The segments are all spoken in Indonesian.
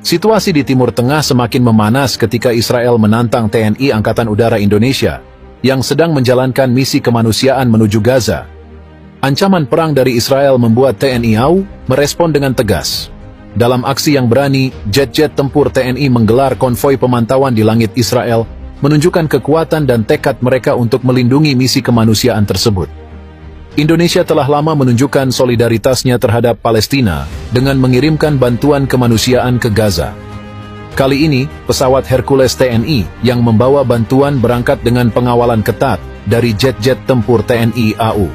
Situasi di Timur Tengah semakin memanas ketika Israel menantang TNI Angkatan Udara Indonesia yang sedang menjalankan misi kemanusiaan menuju Gaza. Ancaman perang dari Israel membuat TNI AU merespon dengan tegas. Dalam aksi yang berani, jet-jet tempur TNI menggelar konvoi pemantauan di langit Israel, menunjukkan kekuatan dan tekad mereka untuk melindungi misi kemanusiaan tersebut. Indonesia telah lama menunjukkan solidaritasnya terhadap Palestina dengan mengirimkan bantuan kemanusiaan ke Gaza. Kali ini, pesawat Hercules TNI yang membawa bantuan berangkat dengan pengawalan ketat dari jet-jet tempur TNI AU.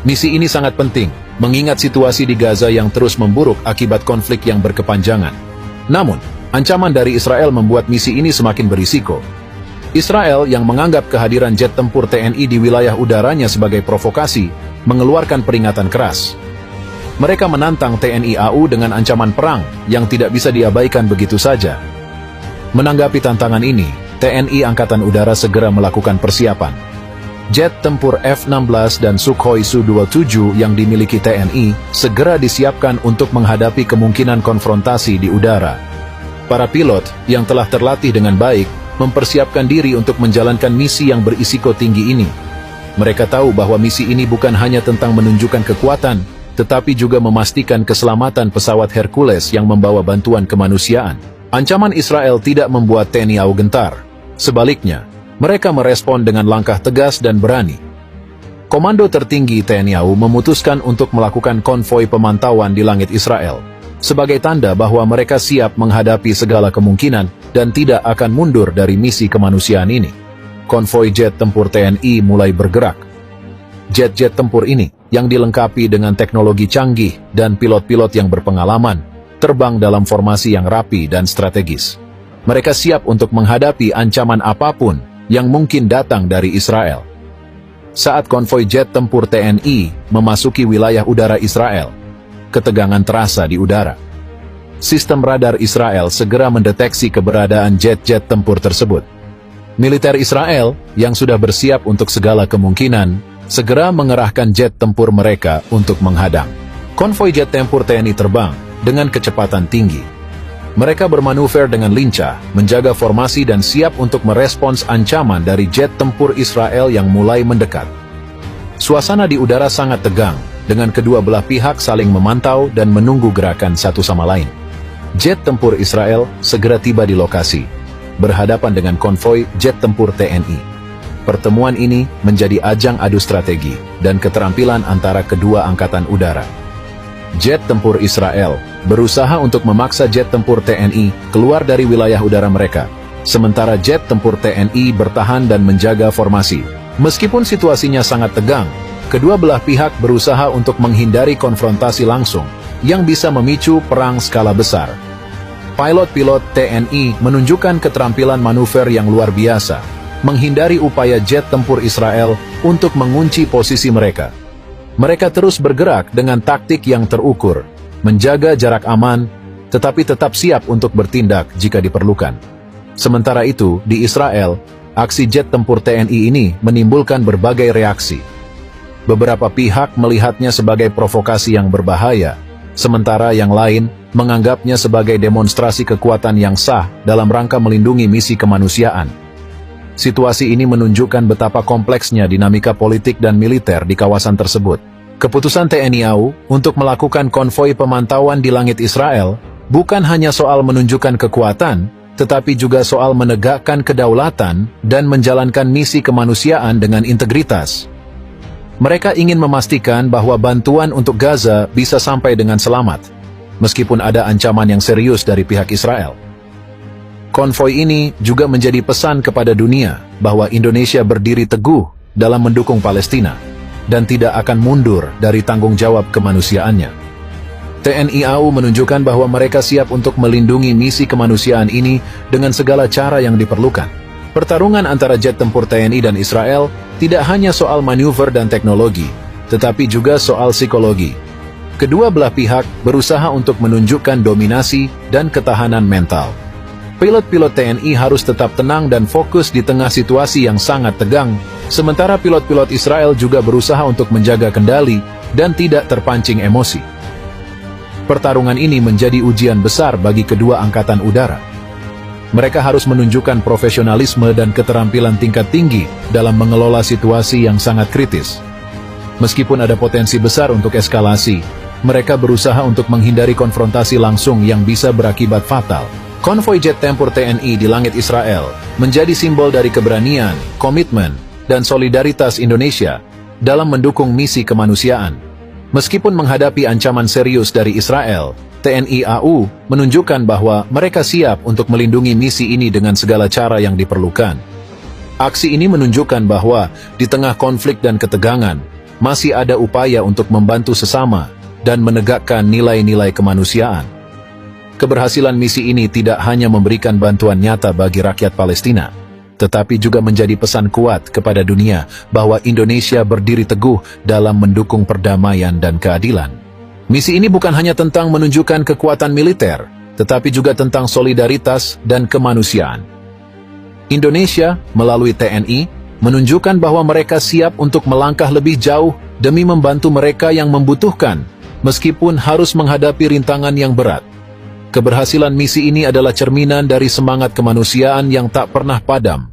Misi ini sangat penting, mengingat situasi di Gaza yang terus memburuk akibat konflik yang berkepanjangan. Namun, ancaman dari Israel membuat misi ini semakin berisiko. Israel yang menganggap kehadiran jet tempur TNI di wilayah udaranya sebagai provokasi, mengeluarkan peringatan keras. Mereka menantang TNI AU dengan ancaman perang yang tidak bisa diabaikan begitu saja. Menanggapi tantangan ini, TNI Angkatan Udara segera melakukan persiapan. Jet tempur F-16 dan Sukhoi Su-27 yang dimiliki TNI segera disiapkan untuk menghadapi kemungkinan konfrontasi di udara. Para pilot yang telah terlatih dengan baik mempersiapkan diri untuk menjalankan misi yang berisiko tinggi ini. Mereka tahu bahwa misi ini bukan hanya tentang menunjukkan kekuatan, tetapi juga memastikan keselamatan pesawat Hercules yang membawa bantuan kemanusiaan. Ancaman Israel tidak membuat TNI AU gentar. Sebaliknya, mereka merespon dengan langkah tegas dan berani. Komando tertinggi TNI AU memutuskan untuk melakukan konvoi pemantauan di langit Israel, sebagai tanda bahwa mereka siap menghadapi segala kemungkinan dan tidak akan mundur dari misi kemanusiaan ini. Konvoi jet tempur TNI mulai bergerak. Jet-jet tempur ini, yang dilengkapi dengan teknologi canggih dan pilot-pilot yang berpengalaman, terbang dalam formasi yang rapi dan strategis. Mereka siap untuk menghadapi ancaman apapun yang mungkin datang dari Israel. Saat konvoi jet tempur TNI memasuki wilayah udara Israel, ketegangan terasa di udara. Sistem radar Israel segera mendeteksi keberadaan jet-jet tempur tersebut. Militer Israel, yang sudah bersiap untuk segala kemungkinan, segera mengerahkan jet tempur mereka untuk menghadang. Konvoi jet tempur TNI terbang dengan kecepatan tinggi. Mereka bermanuver dengan lincah, menjaga formasi dan siap untuk merespons ancaman dari jet tempur Israel yang mulai mendekat. Suasana di udara sangat tegang, dengan kedua belah pihak saling memantau dan menunggu gerakan satu sama lain. Jet tempur Israel segera tiba di lokasi, berhadapan dengan konvoi jet tempur TNI. Pertemuan ini menjadi ajang adu strategi dan keterampilan antara kedua angkatan udara. Jet tempur Israel berusaha untuk memaksa jet tempur TNI keluar dari wilayah udara mereka, sementara jet tempur TNI bertahan dan menjaga formasi. Meskipun situasinya sangat tegang, kedua belah pihak berusaha untuk menghindari konfrontasi langsung yang bisa memicu perang skala besar. Pilot-pilot TNI menunjukkan keterampilan manuver yang luar biasa, menghindari upaya jet tempur Israel untuk mengunci posisi mereka. Mereka terus bergerak dengan taktik yang terukur, menjaga jarak aman, tetapi tetap siap untuk bertindak jika diperlukan. Sementara itu, di Israel, aksi jet tempur TNI ini menimbulkan berbagai reaksi. Beberapa pihak melihatnya sebagai provokasi yang berbahaya, sementara yang lain menganggapnya sebagai demonstrasi kekuatan yang sah dalam rangka melindungi misi kemanusiaan. Situasi ini menunjukkan betapa kompleksnya dinamika politik dan militer di kawasan tersebut. Keputusan TNI AU untuk melakukan konvoi pemantauan di langit Israel bukan hanya soal menunjukkan kekuatan, tetapi juga soal menegakkan kedaulatan dan menjalankan misi kemanusiaan dengan integritas. Mereka ingin memastikan bahwa bantuan untuk Gaza bisa sampai dengan selamat, meskipun ada ancaman yang serius dari pihak Israel. Konvoi ini juga menjadi pesan kepada dunia bahwa Indonesia berdiri teguh dalam mendukung Palestina dan tidak akan mundur dari tanggung jawab kemanusiaannya. TNI AU menunjukkan bahwa mereka siap untuk melindungi misi kemanusiaan ini dengan segala cara yang diperlukan. Pertarungan antara jet tempur TNI dan Israel tidak hanya soal manuver dan teknologi, tetapi juga soal psikologi. Kedua belah pihak berusaha untuk menunjukkan dominasi dan ketahanan mental. Pilot-pilot TNI harus tetap tenang dan fokus di tengah situasi yang sangat tegang, sementara pilot-pilot Israel juga berusaha untuk menjaga kendali dan tidak terpancing emosi. Pertarungan ini menjadi ujian besar bagi kedua angkatan udara. Mereka harus menunjukkan profesionalisme dan keterampilan tingkat tinggi dalam mengelola situasi yang sangat kritis. Meskipun ada potensi besar untuk eskalasi, mereka berusaha untuk menghindari konfrontasi langsung yang bisa berakibat fatal. Konvoi jet tempur TNI di langit Israel menjadi simbol dari keberanian, komitmen, dan solidaritas Indonesia dalam mendukung misi kemanusiaan. Meskipun menghadapi ancaman serius dari Israel, TNI AU menunjukkan bahwa mereka siap untuk melindungi misi ini dengan segala cara yang diperlukan. Aksi ini menunjukkan bahwa di tengah konflik dan ketegangan, masih ada upaya untuk membantu sesama dan menegakkan nilai-nilai kemanusiaan. Keberhasilan misi ini tidak hanya memberikan bantuan nyata bagi rakyat Palestina, tetapi juga menjadi pesan kuat kepada dunia bahwa Indonesia berdiri teguh dalam mendukung perdamaian dan keadilan. Misi ini bukan hanya tentang menunjukkan kekuatan militer, tetapi juga tentang solidaritas dan kemanusiaan. Indonesia, melalui TNI, menunjukkan bahwa mereka siap untuk melangkah lebih jauh demi membantu mereka yang membutuhkan, meskipun harus menghadapi rintangan yang berat. Keberhasilan misi ini adalah cerminan dari semangat kemanusiaan yang tak pernah padam,